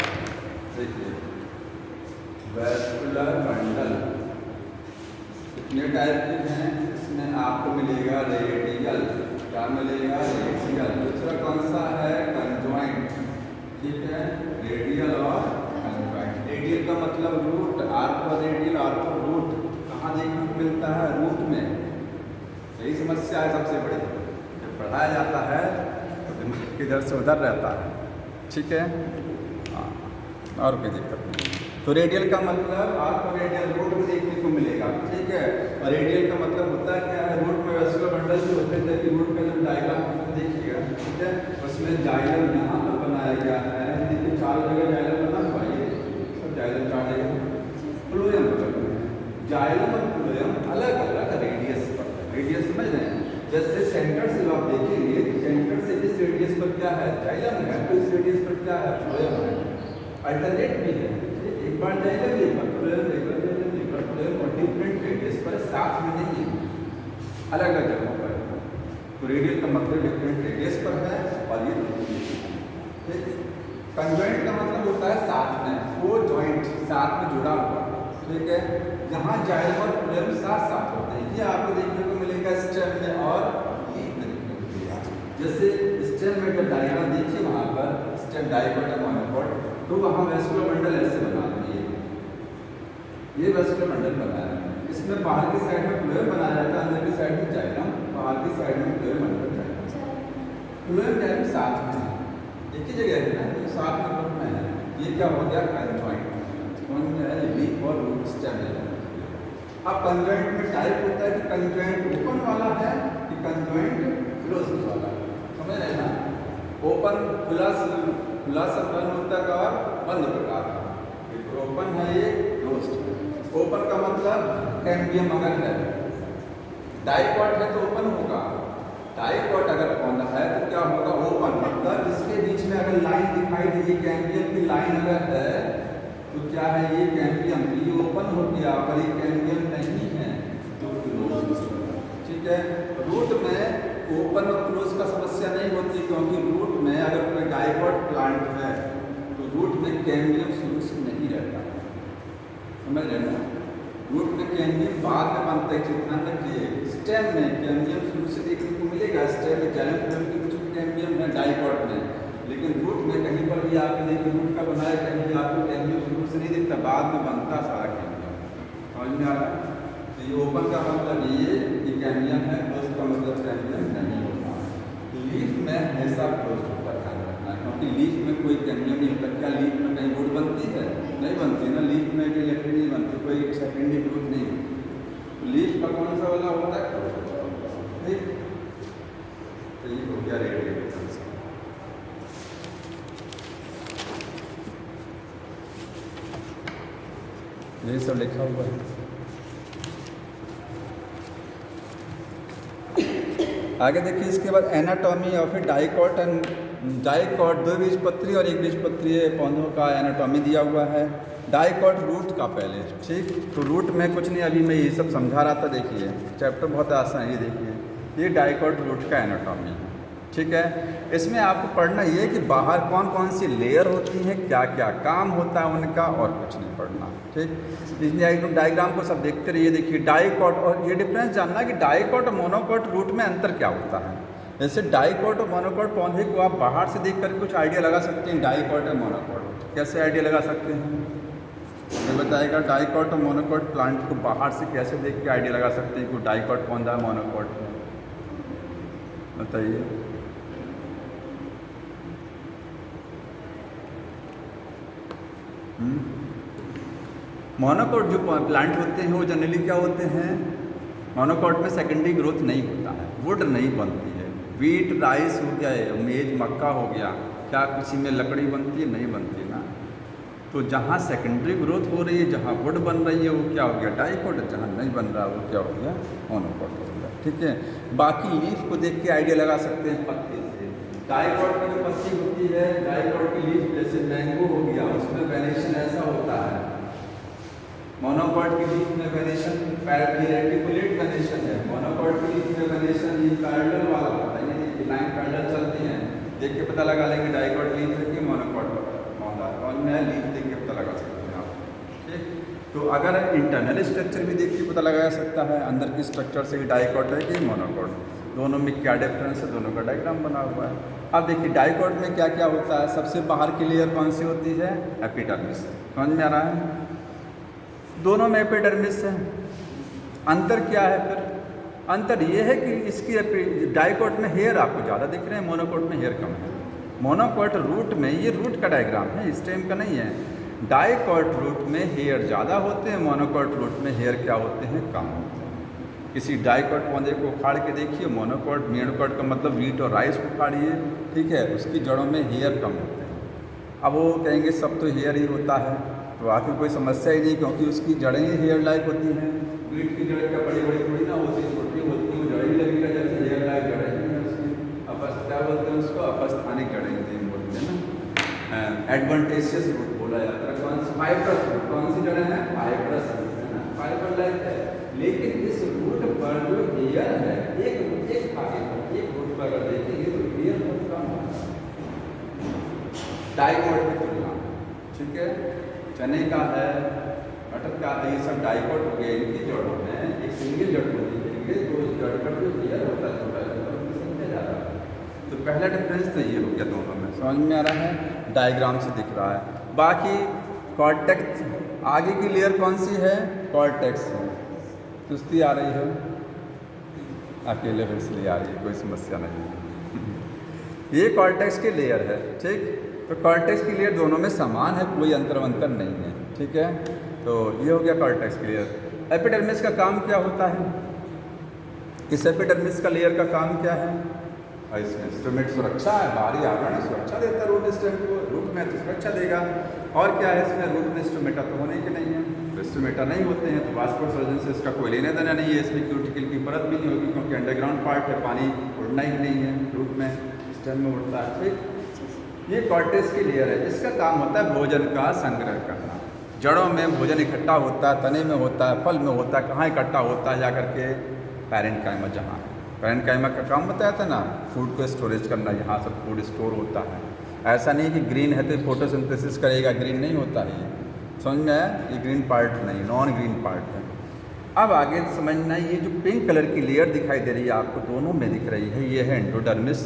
देखिए वेस्कुलर बंडल ये टाइप के हैं, इसमें आपको मिलेगा रेडियल, क्या मिलेगा? रेडियल। दूसरा कौन सा है? कंजॉइंट, ठीक है, रेडियल और कंजॉइंट। रेडियल का मतलब रूट, आर्क और रेडियल, आर्क और रूट कहाँ देखने को मिलता है? रूट में। यही समस्या है सबसे बड़ी, जब पढ़ाया जाता है तो दिमाग इधर से उधर रहता है, ठीक है। हाँ, और कोई दिक्कत नहीं। तो रेडियल का मतलब आपको रेडियल रूट में देखने को मिलेगा, ठीक है। और रेडियल का मतलब होता है क्या है? रूट में वेस्कुलर बंडल जो होते हैं, जबकि रूट का जब डायग्राम देखिएगा, ठीक है, उसमें जाइलम यहाँ पर बनाया गया है। देखिए 4 जगह जाइलम बना हुआ है, सब जाइलम 4 जगह। फ्लोएम जाइलम और फ्लोएम अलग अलग रेडियस पर, रेडियस समझ रहे हैं? जैसे सेंटर से आप देखेंगे, सेंटर से इस रेडियस पर क्या है? जाइलम है, तो इस रेडियस पर क्या है? फ्लोएम है। अल्टरनेट भी है, एक बार जाइलम, एक बार फ्लोएम, एक बार जाइलम, एक बार फ्लोएम, और डिफरेंट रेडियस पर, साथ में नहीं है, अलग अलग जगहों पर। तो रेडियल का मतलब डिफरेंट रेडियस पर है, और ये ठीक। कंजॉइंट का मतलब होता है साथ में, वो जॉइंट साथ में जुड़ा हुआ, ठीक है, जहाँ जाइलम और फ्लोएम साथ साथ होते हैं। ये आपको देखने को मिलेगा स्टेम में और लीफ में देखने को मिलेगा। जैसे स्टेम में जब डायग्राम देखिए, वहाँ पर स्टेम डाइकोट और मोनोकोट, तो वहाँ वेस्कुलर बंडल ऐसे बना दिए, ये वेस्कुलर बंडल बना है। इसमें बाहर की साइड में फ्लोएम बनाया जाता है, अंदर की साइड में जाइलम, बाहर की साइड में फ्लोएम, अंदर जाइलम। फ्लोएम जाइलम साथ में है, एक ही जगह है ना, तो साथ में ग्रुप में है। ये क्या हो गया? कंजॉइंट। कौन है? लीफ और रूट स्टेम है। अब कंजॉइंट में टाइप होता है कि कंजॉइंट ओपन वाला है कि कंजॉइंट क्लोज वाला, समझ रहे हैं ना? ओपन खुला संबंध होता है और बंद प्रकार का, ओपन है ये, क्लोज्ड। ओपन का मतलब कैम्बियम अगर है, डाइकोट है तो ओपन होगा। डाइकोट अगर बंद है तो क्या होगा? ओपन। मतलब इसके बीच में अगर लाइन दिखाई दे, कैम्बियम की लाइन अगर है तो क्या है? ये कैम्बियम, ये ओपन हो गया। अगर ये कैम्बियम नहीं है तो क्लोज, ठीक है। रूट में ओपन और क्लोज का समस्या नहीं होती, क्योंकि रूट में अगर कोई डाइकोट प्लांट है तो रूट में कैम्बियम शुरू से नहीं रहता, समझ रहे ना? रूट में कैम्बियम बाद में बनता है, चिंता न रखिए। स्टेम में कैम्बियम शुरू से देखने को मिलेगा, स्टेम में जाइलम फ्लोएम के कुछ कैम्बियम है डाइकोट में, लेकिन रूट में कहीं पर भी आपने देखिए रूट का बनाया, कहीं भी आपको कैम्बियम शुरू से नहीं दिखता, बाद में बनता सारा कैम्बियम, समझ में आ रहा है? तो ये ओपन का मतलब ये कैम्बियम है, क्लोज का मतलब कैम्बियम नहीं होता। लीफ में हमेशा क्लोज होता, ध्यान रखना, क्योंकि लीफ में कोई कैम्बियम नहीं होता। क्या लीफ में कहीं वुड बनती है? नहीं बनती ना, लीफ में इलेक्ट्रिक नहीं बनती, कोई सेकेंडरी ग्रोथ नहीं होती। तो लीफ का कौन सा वाला होता है? ठीक, तो ये हो गया रेडियल। ये सब लिखा हुआ है। आगे देखिए, इसके बाद एनाटॉमी और फिर डाइकोट एंड डाइकोट, 2 बीजपत्री और 1 बीजपत्री पौधों का एनाटॉमी दिया हुआ है। डाइकोट रूट का पहले, ठीक, तो रूट में कुछ नहीं, अभी मैं ये सब समझा रहा था। देखिए चैप्टर बहुत आसान है, ये देखिए, ये डाइकोट रूट का एनाटॉमी है, ठीक है। इसमें आपको पढ़ना ये कि बाहर कौन कौन सी लेयर होती हैं, क्या क्या काम होता है उनका, और कुछ नहीं पढ़ना, ठीक। इस डायग्राम को सब देखते रहिए। देखिए डाइकोट, और ये डिफरेंस जानना कि डाइकोट और मोनोकोट रूट में अंतर क्या होता है। जैसे डाइकोट और मोनोकोट पौधे को आप बाहर से देख कर कुछ आइडिया लगा सकते हैं, डाइकोट और मोनोकोट कैसे आइडिया लगा सकते हैं? ये बताएगा डाइकोट और मोनोकोट प्लांट को बाहर से कैसे देख के आइडिया लगा सकते हैं कि डाइकोट पौधा मोनोकोट है, बताइए। मोनोकोट जो प्लांट होते हैं वो जनरली क्या होते हैं? मोनोकोट में सेकेंडरी ग्रोथ नहीं होता है, वुड नहीं बनती है। वीट, राइस हो गया, मेज, मक्का हो गया, क्या किसी में लकड़ी बनती है? नहीं बनती ना। तो जहाँ सेकेंडरी ग्रोथ हो रही है, जहाँ वुड बन रही है, वो क्या हो गया? डाइकोट। जहाँ नहीं बन रहा वो क्या हो गया? मोनोकोट हो गया, ठीक है। बाकी लीफ को देख के आइडिया लगा सकते हैं पत्ते से। डाइकोट की जो पत्ती होती है, डाइकोट की लीफ, जैसे मैंगो हो गया, उसमें वेनेशन ऐसा होता है। मोनोकोट की लीफ में वेनेशन रेटिकुलेट वेनेशन है। मोनोकोट की लीफ में वेनेशन ये पैरेलल वाला होता है, ये लाइन पैरेलल चलती हैं, देख के पता लगा लेंगे डाइकोट लीफ है कि मोनोकोट पौधा, और मैं लीफ देख के पता लगा सकते हैं आप, ठीक। तो अगर इंटरनल स्ट्रक्चर भी देख के पता लगाया सकता है अंदर की स्ट्रक्चर से डाइकॉट है कि मोनोकॉट, दोनों में क्या डिफरेंस है, दोनों का डायग्राम बना हुआ है। अब देखिए डाइकॉट में क्या क्या होता है। सबसे बाहर की लेयर कौन सी होती है? एपिडर्मिस। समझ में आ रहा है? दोनों में एपिडर्मिस है। अंतर क्या है फिर? अंतर ये है कि इसकी डाइकॉट में हेयर आपको ज़्यादा दिख रहे हैं, मोनोकॉट में हेयर कम है। मोनोकॉट रूट में, ये रूट का डायग्राम है, स्टेम का नहीं है। डाइकॉट रूट में हेयर ज़्यादा होते हैं, मोनोकॉट रूट में हेयर क्या होते हैं? कम होते हैं। किसी डाइकॉट पौधे को उखाड़ के देखिए, मोनोकॉट मेनोकॉट का मतलब वीट और राइस को उखाड़िए, ठीक है, उसकी जड़ों में हेयर कम होते हैं। अब वो कहेंगे सब तो हेयर ही होता है, तो आखिर कोई समस्या ही नहीं, क्योंकि उसकी जड़ें ही हेयर लाइक होती हैं। वीट की जड़ें क्या बड़ी बड़ी थोड़ी ना होती, छोटी होती हैं, जड़ें ही लगी रह जैसे हेयर लाइक जड़ें हैं उसकी। अपस्थ क्या बोलते हैं उसको? अपस्थानिक जड़ें बोलते हैं ना। एडवांटेजियस रूट बोला जाता है। कौन सी? Fibrous root. कौन सी जड़ें हैं? फाइब्रस रूट है ना, फाइबर लाइक है। लेकिन इस रूट पर जो हेयर है, एक भागे पर, एक रूट पर अगर देखेंगे तो हेयर बहुत कम होता है डाइकॉट की तुलना में, ठीक है। चने का है, मटर का है, ये सब डाइकॉट हो गए। इनकी जड़ों में एक सिंगल जड़ को देखेंगे तो उस जड़ पर जो हेयर होता है छोटा छोटा, उनकी संख्या ज़्यादा है। तो पहला डिफरेंस तो ये हो गया दोनों में। समझ में आ रहा है? डायग्राम से दिख रहा है। बाकी कॉर्टेक्स, आगे की लेयर कौन सी है? कॉर्टेक्स है। सुस्ती आ रही है? अकेले फिर इसलिए आ रही है, कोई समस्या नहीं। ये कॉर्टेक्स की लेयर है, ठीक। तो कॉर्टेक्स की लेयर दोनों में समान है, कोई अंतर नहीं है, ठीक है। तो ये हो गया कॉर्टेक्स की लेयर। एपिडर्मिस का काम क्या होता है? इस एपिडर्मिस का लेयर का काम क्या है? और इसमें स्टोमेट सुरक्षा है, बाहरी आवरण सुरक्षा देता है रूट स्टेम को, रूट में तो सुरक्षा देगा। और क्या है इसमें? रूट में स्टोमेटा तो होने के नहीं है, तो स्टोमेटा नहीं होते हैं तो वास्कुलर से इसका कोई लेना देना नहीं है। इसमें क्यूटिकल की परत भी नहीं होगी, क्योंकि अंडरग्राउंड पार्ट है, पानी उड़ना ही नहीं है रूट में, स्टेम में उड़ता है, ठीक। ये कॉर्टेक्स की लेयर है। इसका काम होता है भोजन का संग्रह करना। जड़ों में भोजन इकट्ठा होता है, तने में होता है, फल में होता है। कहाँ इकट्ठा होता है? जा करके पैरेन्काइमा, जहाँ पैरेन्काइमा का काम बताया था ना, फूड को स्टोरेज करना, यहाँ सब फूड स्टोर होता है। ऐसा नहीं कि ग्रीन है तो फोटोसिंथेसिस करेगा, ग्रीन नहीं होता है। समझ में आया? ये ग्रीन पार्ट नहीं, नॉन ग्रीन पार्ट है। अब आगे समझना, ये जो पिंक कलर की लेयर दिखाई दे रही है आपको, दोनों में दिख रही है, ये है एंडोडर्मिस।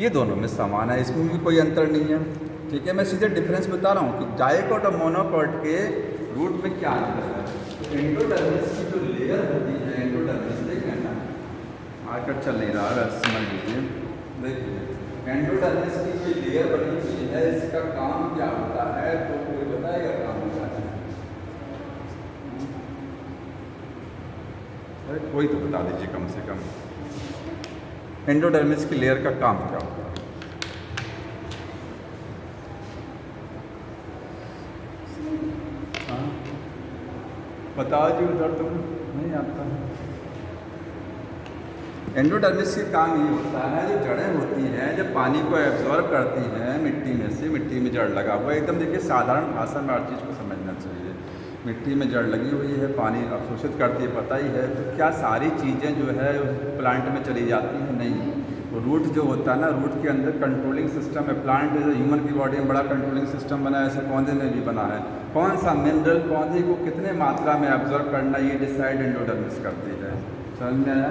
ये दोनों में समान है, इसमें भी कोई अंतर नहीं है, ठीक है। मैं सीधे डिफरेंस बता रहा हूँ कि डाइकॉट और मोनोकॉट के रूट में क्या अंतर है। तो एंडोडर्मिस की जो लेयर होती है, एंडोडर्मिस देखें ना, आकर चल नहीं रहा है, समझ लीजिए। देखिए एंडोडर्मिस की जो लेयर बनी हुई है, इसका काम क्या होता है? तो कोई बताएगा काम क्या है? अरे कोई तो बता दीजिए कम से कम, एंडोडर्मिस की लेयर का काम क्या होता है? हाँ बताओ जी, उधर तुम नहीं आता है। एंडोडर्मिस के काम ये होता है, जो जड़ें होती हैं जब पानी को एब्जॉर्ब करती हैं मिट्टी में से, मिट्टी में जड़ लगा हुआ है, एकदम देखिए साधारण भाषा में हर चीज़ को समझना चाहिए। मिट्टी में जड़ लगी हुई है, पानी अवशोषित करती है, पता ही है। तो क्या सारी चीज़ें जो है प्लांट में चली जाती हैं? नहीं। तो रूट जो होता है ना, रूट के अंदर कंट्रोलिंग सिस्टम है। प्लांट जो ह्यूमन की बॉडी में बड़ा कंट्रोलिंग सिस्टम बना है, ऐसे पौधे में भी बना है। कौन सा मिनरल पौधे को कितने मात्रा में एब्जॉर्ब करना, ये डिसाइड एंडोडर्मिस करती है। समझ में आया?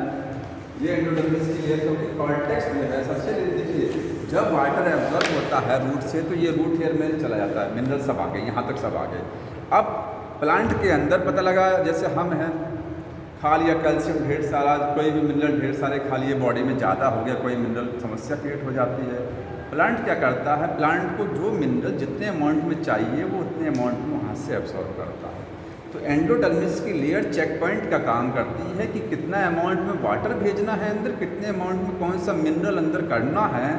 ये एंडोडर्मिस की लेयर, क्योंकि कॉर्टेक्स में है। सबसे देखिए, जब वाटर एब्जॉर्ब होता है रूट से, तो ये रूट हेयर में चला जाता है, मिनरल सब आ गए, यहाँ तक सब आ गए। अब प्लांट के अंदर पता लगा, जैसे हम हैं, खा लिया कैल्शियम ढेर सारा, कोई भी मिनरल ढेर सारे खा लिए, बॉडी में ज़्यादा हो गया, कोई मिनरल समस्या क्रिएट हो जाती है। प्लांट क्या करता है? प्लांट को जो मिनरल जितने अमाउंट में चाहिए, वो उतने अमाउंट में वहाँ से एब्जॉर्ब करता है। तो एंडोडर्मिस की लेयर चेक पॉइंट का काम करती है कि कितना अमाउंट में वाटर भेजना है अंदर, कितने अमाउंट में कौन सा मिनरल अंदर करना है,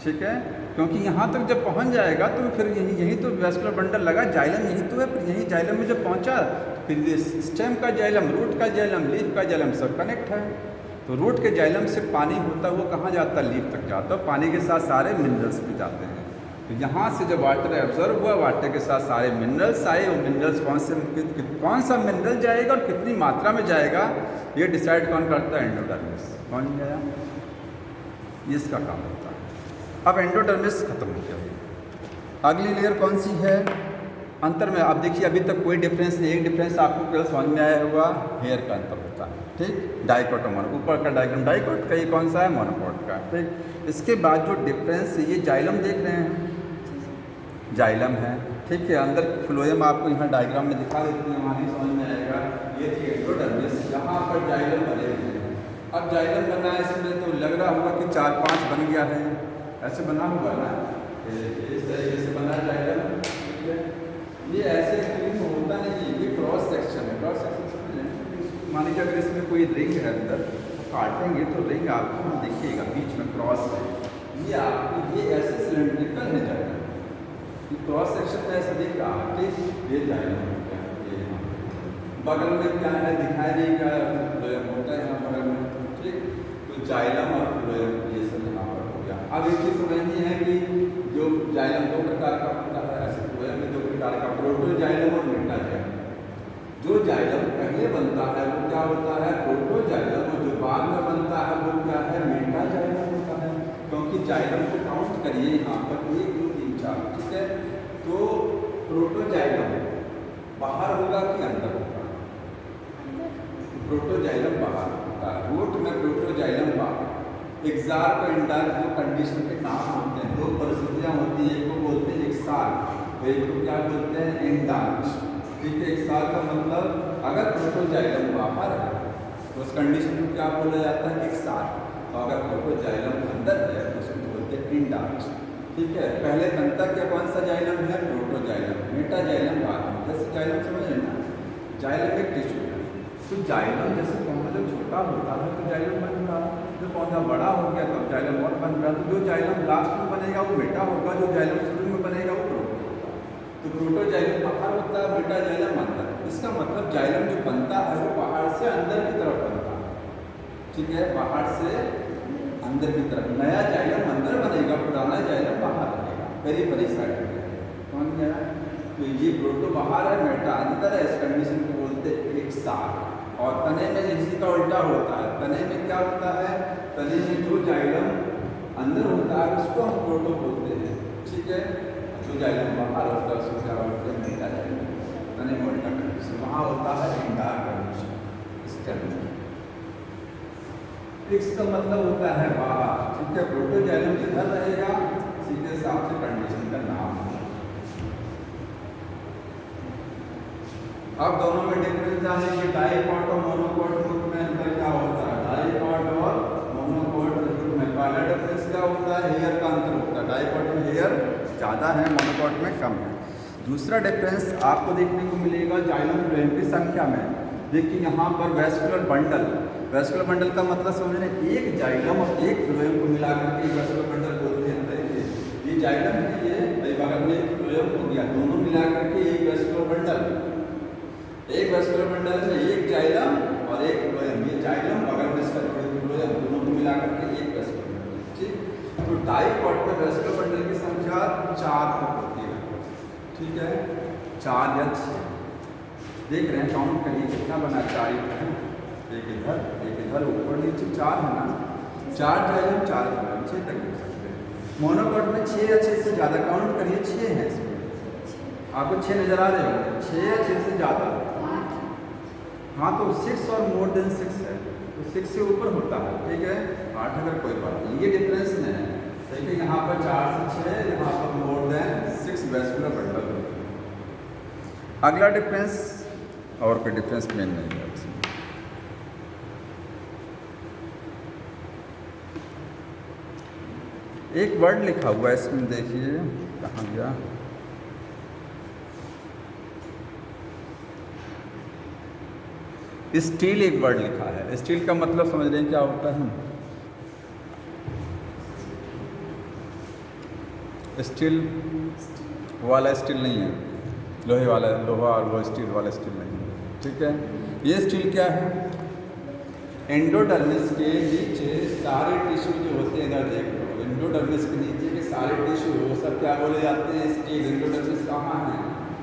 ठीक है। क्योंकि यहाँ तक जब पहुँच जाएगा तो फिर यही तो वैस्कुलर बंडल लगा, जाइलम यही तो है। फिर यही जाइलम में जब पहुँचा, फिर स्टेम का जाइलम, रूट का जाइलम, लीफ का जाइलम सब कनेक्ट है। तो रूट के जाइलम से पानी होता है, वो कहाँ जाता है? लीफ तक जाता है। पानी के साथ सारे मिनरल्स भी जाते हैं। तो यहाँ से जब वाटर एब्जॉर्ब हुआ, वाटर के साथ सारे मिनरल्स आए। वो मिनरल्स कौन सा मिनरल जाएगा और कितनी मात्रा में जाएगा, ये डिसाइड कौन करता है? एंडोडर्मिस। कौन गया? इसका काम होता है। अब एंडोडर्मिस खत्म हो गया। अगली लेयर कौन सी है? अंतर में अब देखिए अभी तक कोई डिफरेंस नहीं, एक डिफरेंस आपको केवल समझ में आया होगा, हेयर का अंतर होता है, ठीक। डाइकोट और मोनो, ऊपर का डायग्राम डाइकोट का, ये कौन सा है, मोनोकोट का, ठीक। इसके बाद जो डिफरेंस है, ये जाइलम देख रहे हैं, जाइलम है, ठीक है। अंदर फ्लोएम आपको यहाँ डायग्राम में दिखा देते हैं, वहाँ नहीं समझ में आएगा। ये थी एंडोडर्मिस, यहाँ पर जाइलम बने हुए हैं। अब जाइलम बना है इसमें, तो लग रहा होगा कि 4-5 बन गया है, ऐसे बना हुआ ना, इस तरीके से बना जाइलम, ठीक है। ये ऐसे एक्चुअली में होता नहीं है, ये क्रॉस सेक्शन है, क्रॉस सेक्शन मान लीजिए अगर इसमें कोई रिंग है अंदर, तो काटेंगे तो रिंग आपको देखिएगा बीच में क्रॉस है, ये आपकी ये ऐसे सिलेंड्रिकल है जाइलम, क्रॉस सेक्शन में ऐसा दिख रहा है, ठीक। ये जाइलम हो गया, ये बगल में क्या है दिखाई नहीं, क्या फ्लोएम होता है यहाँ बगल में, ठीक। तो जाइलम और फ्लोएम ये सब यहाँ पर हो गया। अब एक चीज़ समझनी है कि जो जाइलम 2 प्रकार का होता है, ऐसे फ्लोएम में 2 प्रकार का, प्रोटोजाइलम और मेटाजाइलम। जो जाइलम पहले बनता है वो क्या होता है, प्रोटोजाइलम, और जो बाद में बनता है वो क्या है, मेटाजाइलम होता है। क्योंकि जाइलम को काउंट करिए यहाँ पर 1, 2, 3, 4, ठीक है। तो प्रोटोजाइलम बाहर होगा कि अंदर होगा, प्रोटोजाइलम बाहर होता है, रूट में प्रोटोजाइलम बाहर। एग्जार्क और इंडार्क जो कंडीशन के नाम होते हैं, 2 परिस्थितियाँ होती हैं, एक को बोलते हैं एक्सार्क, तो एक को क्या बोलते हैं, इंडार्क, ठीक है। एक्सार्क का मतलब अगर प्रोटोजाइलम बाहर है तो उस कंडीशन को क्या बोला जाता है, एक्सार्क, तो अगर प्रोटोजाइलम अंदर है तो उसको बोलते हैं इंडार्क, ठीक है। पहले तंतक का कौन सा जाइलम है, प्रोटोजाइलम, मेटाजाइलम बाद में। जैसे जाइलम समझे ना, जाइलम एक टिश्यू है, तो जाइलम जैसे पौधा जब छोटा होता है तो जाइलम बन रहा है, जब पौधा बड़ा हो गया तब जाइलम और बन रहा है। तो जो जाइलम लास्ट में बनेगा वो मेटा होगा, जो जाइलम शुरू में बनेगा वो प्रोटो होगा। तो प्रोटोजाइलम बाहर होता है, मेटाजाइलम अंदर। इसका मतलब जाइलम जो बनता है वो बाहर से अंदर की तरफ बनता है, ठीक है, बाहर से अंदर की तरफ। नया जाइलम अंदर बनेगा, पुराना जाइलम बाहर बनेगा, पेरीफेरी साइड में, समझ गया। तो ये प्रोटो बाहर है, मेटा अंदर है, इस कंडीशन को बोलते हैं एक्सार्क। और तने में इसी का उल्टा होता है, तने में क्या होता है, तने में जो जाइलम अंदर होता है उसको हम प्रोटो बोलते हैं, ठीक है। जो जाइलम बाहर होता है उसको क्या बोलते हैं, मेटाजाइलम। तने में उल्टा कंडीशन, वहाँ होता है इंडार्क कंडीशन, इसके अंदर। इसका मतलब होता है बाहर, ठीक है। प्रोटोजाइलम जिधर रहेगा सीधे हिसाब से कंडीशन का नाम है। अब दोनों में डिफरेंस जानेंगे, डाइकोट और मोनोकोट रूट में अंतर क्या होता है, डाइकोट और मोनोकोट रूट में पहला डिफरेंस क्या होता है, हेयर का अंतर होता है। डाइकोट में हेयर ज़्यादा है, मोनोकोट में कम है। दूसरा डिफरेंस आपको देखने को मिलेगा जाइलम फ्लोएम की संख्या में। देखिए यहाँ पर वेस्कुलर बंडल, वेस्कुलर बंडल का मतलब समझ रहे हैं, एक जाइलम और एक फ्लोएम को मिलाकर के वेस्कुलर बंडल बोलते हैं। देखिए ये जाइलम है, ये बगल में एक फ्लोएम हो गया, दोनों मिलाकर के एक वेस्कुलर बंडल। एक वेस्कुलर बंडल में एक जाइलम और एक फ्लोएम, ये जाइलम बगल में इसका फ्लोएम, दोनों को मिलाकर के एक वेस्कुलर बंडल, ठीक। तो डाइकोट में वेस्कुलर बंडल की संख्या 4 तक होती है, ठीक है, 4 या 6। देख रहे हैं, काउंट करिए कितना बना, 4 इधर, एक इधर, ऊपर नीचे 4 है ना, 4 जाइलम 4 फ्लोएम, 6 तक देख सकते हैं। मोनोकोट में 6 या 6 से ज़्यादा, काउंट करिए 6 है इसमें, आपको 6 नजर आ रहे होंगे, 6 या 6 से ज़्यादा। हाँ तो 6 और मोर देन 6 है, तो 6 से ऊपर होता है, ठीक है, 8 अगर कोई बात नहीं, ये डिफरेंस नहीं है, ठीक है। यहाँ पर 4 से 6, यहाँ पर मोर देन 6 वेस्कुलर बंडल। अगला डिफरेंस, और कोई डिफरेंस मेन नहीं है इसमें। एक वर्ड लिखा हुआ है इसमें, देखिए कहाँ गया, स्टील एक वर्ड लिखा है। स्टील का मतलब समझ रहे हैं क्या होता है, स्टील वाला स्टील नहीं है, लोहे वाला, लोहा और वो स्टील वाला स्टील नहीं है, ठीक है। ये स्टील क्या है, एंडोडर्मिस के नीचे सारे टिश्यू जो होते हैं, इधर देख लो, एंडोडर्मिस के नीचे के सारे टिश्यू वो सब क्या बोले जाते हैं, स्टील। एंडोडर्मिस कहाँ है,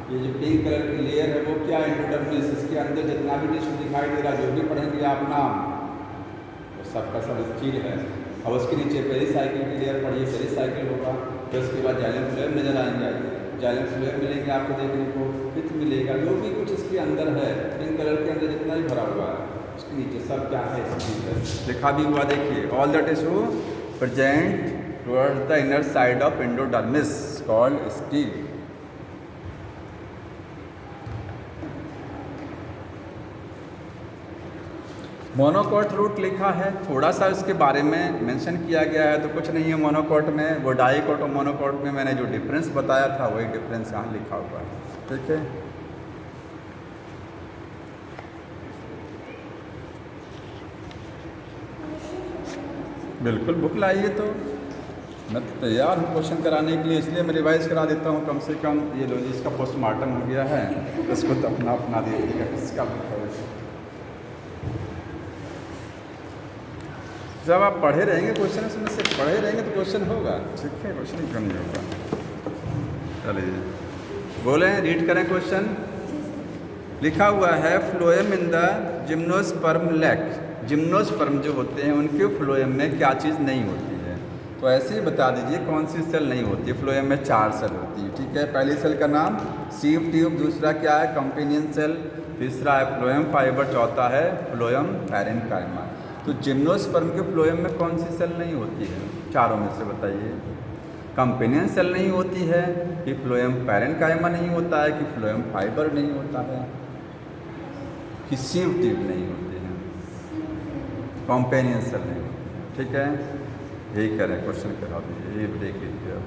ये जो पिंक कलर की लेयर है वो क्या, एंडोडर्मिस। इसके अंदर जितना भी टिश्यू दिखाई दे रहा है, जो भी पढ़ेंगे आप नाम, वो सबका सब स्टील है। और उसके नीचे पेरिसाइकिल की लेयर पढ़िए, पेरिसाइकिल होगा, फिर उसके बाद जाइलम फ्लोएम नजर आएंगे। जाइलम फ्लोएम मिलेंगे आपको देखने को, पिथ मिलेगा, जो भी कुछ इसके अंदर है, पिंक कलर के अंदर जितना भी भरा हुआ है उसके नीचे सब क्या है इसके अंदर लिखा भी हुआ। देखिए all the tissue present towards the inner side of endodermis called stele. Monocot root लिखा है, थोड़ा सा इसके बारे में मेंशन किया गया है, तो कुछ नहीं है मोनोकॉट में। वो डाइकॉट और मोनोकॉट में मैंने जो डिफरेंस बताया था वही डिफरेंस यहाँ लिखा हुआ है, ठीक है। बिल्कुल बुक लाइए, तो मैं तो तैयार हूँ क्वेश्चन कराने के लिए, इसलिए मैं रिवाइज करा देता हूँ कम से कम। ये लो जी, इसका पोस्टमार्टम हो गया है, इसको तो अपना अपना दे दीजिएगा किसका बुक है। जब आप पढ़े रहेंगे क्वेश्चन, उसमें से पढ़े रहेंगे तो क्वेश्चन होगा, ठीक है, क्वेश्चन क्यों नहीं होगा। चलिए बोलें, रीड करें क्वेश्चन। लिखा हुआ है phloem in the gymnosperm lack. Gymnosperm जो होते हैं उनके फ्लोएम में क्या चीज़ नहीं होती है, तो ऐसे ही बता दीजिए कौन सी सेल नहीं होती है। फ्लोएम में 4 सेल होती है, ठीक है। पहली सेल का नाम सीव ट्यूब, दूसरा क्या है कंपेनियन सेल, तीसरा है फ्लोएम फाइबर, चौथा है फ्लोएम पैरेन्काइमा। तो जिम्नोस्पर्म के फ्लोएम में कौन सी सेल नहीं होती है चारों में से बताइए। कंपेनियन सेल नहीं होती है, कि फ्लोएम पैरेन्काइमा नहीं होता है, कि फ्लोएम फाइबर नहीं होता है, कि सीव ट्यूब नहीं होती है, कंपेनियन सेल नहीं होती, ठीक है। यही कह रहे हैं, क्वेश्चन करा दीजिए, ये देख लीजिए अब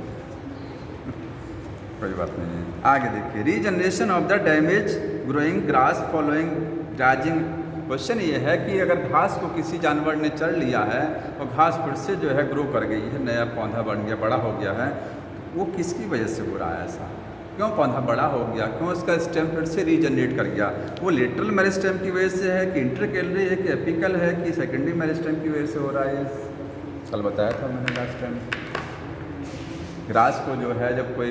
कोई बात नहीं है। आगे देखिए, regeneration of the damage growing grass following grazing. Question ये है कि अगर घास को किसी जानवर ने चढ़ लिया है और घास फिर से जो है ग्रो कर गई है, नया पौधा बन गया, बड़ा हो गया है, वो किसकी वजह से हो रहा है ऐसा? क्यों पौधा बड़ा हो गया, क्यों उसका स्टेम फिर से रीजनरेट कर गया? वो लेटरल मेरिस्टेम की वजह से है, कि इंटरकेलरी है, कि एपिकल है, कि सेकेंडरी मेरिस्टेम की वजह से हो रहा है? कल बताया था मैंने लास्ट टाइम। ग्रास को जो है जब कोई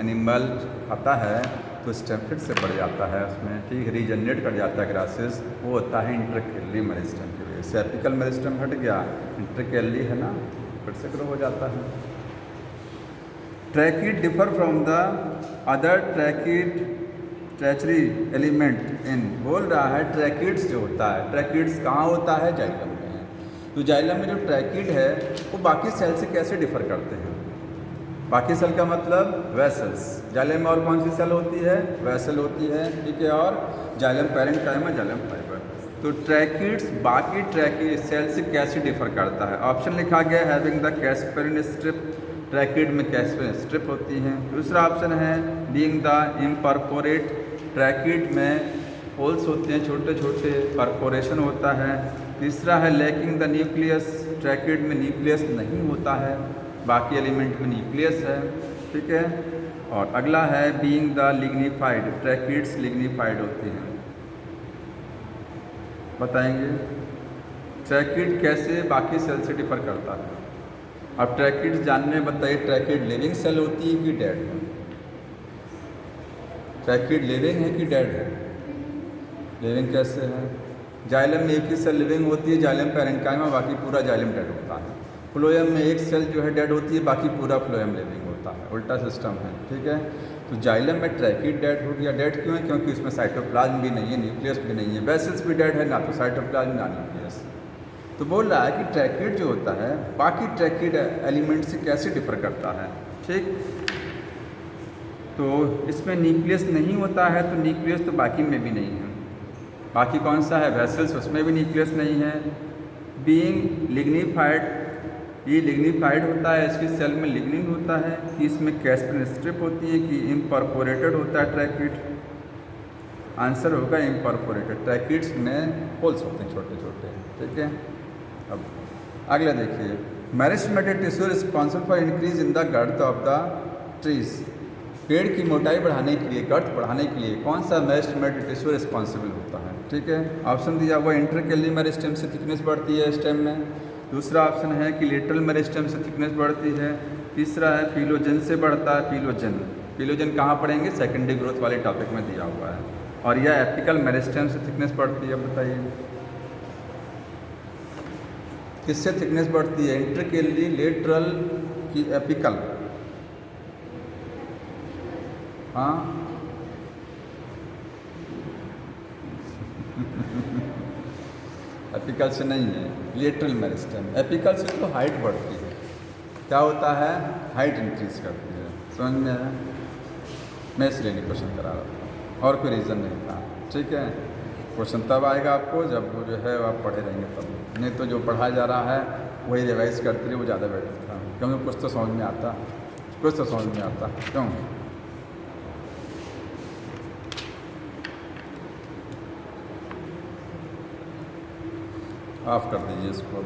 एनिमल खाता है तो स्टेम फिर से बढ़ जाता है उसमें, ठीक, रीजनरेट कर जाता है ग्रासेस, वो होता है इंटरकेलरी मेरिस्टेम की वजह से। एपिकल मेरिस्टेम हट गया, इंटरकेलरी है ना, फिर से ग्रो हो जाता है। Tracheid differ from the other tracheary element in. बोल रहा है ट्रैकिड्स जो होता है, ट्रैकिड्स कहाँ होता है? जाइलम में है। तो जाइलम में जो ट्रैकिड है वो बाकी सेल से कैसे डिफर करते हैं? बाकी सेल का मतलब वेसल्स। जाइलम में और कौन सी सेल होती है? वेसल होती है, ठीक है। और जाइलम पैरेन्काइमा, जाइलम फाइबर। तो ट्रैकिड्स बाकी ट्रैकिड सेल से कैसे डिफर करता है? ऑप्शन लिखा गया है हैविंग द कैस्पेरिन स्ट्रिप। ट्रैकिड में कैस्पेरिन स्ट्रिप होती हैं। दूसरा ऑप्शन है बीइंग द इम्परफोरेट। ट्रैकिड में होल्स होते हैं, छोटे छोटे परफोरेशन होता है। तीसरा है लैकिंग द न्यूक्लियस। ट्रैकिड में न्यूक्लियस नहीं होता है, बाकी एलिमेंट में न्यूक्लियस है, ठीक है। और अगला है being the lignified. Tracheids lignified होती हैं। बताएंगे ट्रैकिड कैसे बाकी सेल से डिफर करता है? अब ट्रैकिड्स जानने बताइए, ट्रैकिड लिविंग सेल होती है कि डेड है? ट्रैकिड लिविंग है कि डेड है? लिविंग कैसे है? जाइलम में एक ही सेल लिविंग होती है, जाइलम पैरेन्काइमा, बाकी पूरा जाइलम डेड होता है। फ्लोएम में एक सेल जो है डेड होती है, बाकी पूरा फ्लोएम लिविंग होता है, उल्टा सिस्टम है, ठीक है। तो जाइलम में ट्रैकिड डेड हो गया। डेड क्यों है? क्योंकि उसमें साइटोप्लाज्म भी नहीं है, न्यूक्लियस भी नहीं है, वेसल्स भी डेड है, ना तो साइटोप्लाज्म ना न्यूक्लियस। तो बोल रहा है कि ट्रैकिड जो होता है बाकी ट्रैकिड एलिमेंट से कैसे डिफर करता है, ठीक। तो इसमें न्यूक्लियस नहीं होता है, तो न्यूक्लियस तो बाकी में भी नहीं है। बाकी कौन सा है? वेसल्स, उसमें भी न्यूक्लियस नहीं है। बीइंग लिग्निफाइड, ये लिग्निफाइड होता है, इसकी सेल में लिग्निन होता है, कि इसमें कैस्पेरिन स्ट्रिप होती है, कि इम्परफोरेटेड होता है ट्रैकिड। आंसर होगा इम्परफोरेटेड। ट्रैकिड्स में होल्स होते हैं छोटे छोटे, ठीक है। अब अगला देखिए, meristematic tissue responsible for increase in the girth of the trees. पेड़ की मोटाई बढ़ाने के लिए, गर्थ बढ़ाने के लिए कौन सा मेरिस्टेमेटिक टिश्यू रिस्पॉन्सिबल होता है, ठीक है। ऑप्शन दिया हुआ इंटरकेलरी मेरिस्टेम से थिकनेस बढ़ती है स्टेम में। दूसरा ऑप्शन है कि लेटरल मेरिस्टेम से थिकनेस बढ़ती है। तीसरा है फिलोजन से बढ़ता है, फिलोजन। फिलोजन कहाँ पढ़ेंगे? सेकेंडरी ग्रोथ वाले टॉपिक में दिया हुआ है। और यह एपिकल मेरिस्टेम से थिकनेस बढ़ती है। बताइए किससे थिकनेस बढ़ती है? इंटरकेलरी, लेटरल की एपिकल? हाँ एपिकल से नहीं है, लेटरल मेरिस्टेम। एपिकल से तो हाइट बढ़ती है, क्या होता है, हाइट इंक्रीज करती है। समझ में आया? मैं इसलिए नहीं क्वेश्चन करा रहा था, और कोई रीज़न नहीं था। ठीक है, क्वेश्चन तब आएगा आपको जब वो जो है आप पढ़े रहेंगे तब, नहीं तो जो पढ़ाया जा रहा है वही रिवाइज करते रहे, वो ज़्यादा बेटर था। क्योंकि कुछ तो समझ में आता, कुछ तो समझ में आता। क्यों? ऑफ कर दीजिए इसको।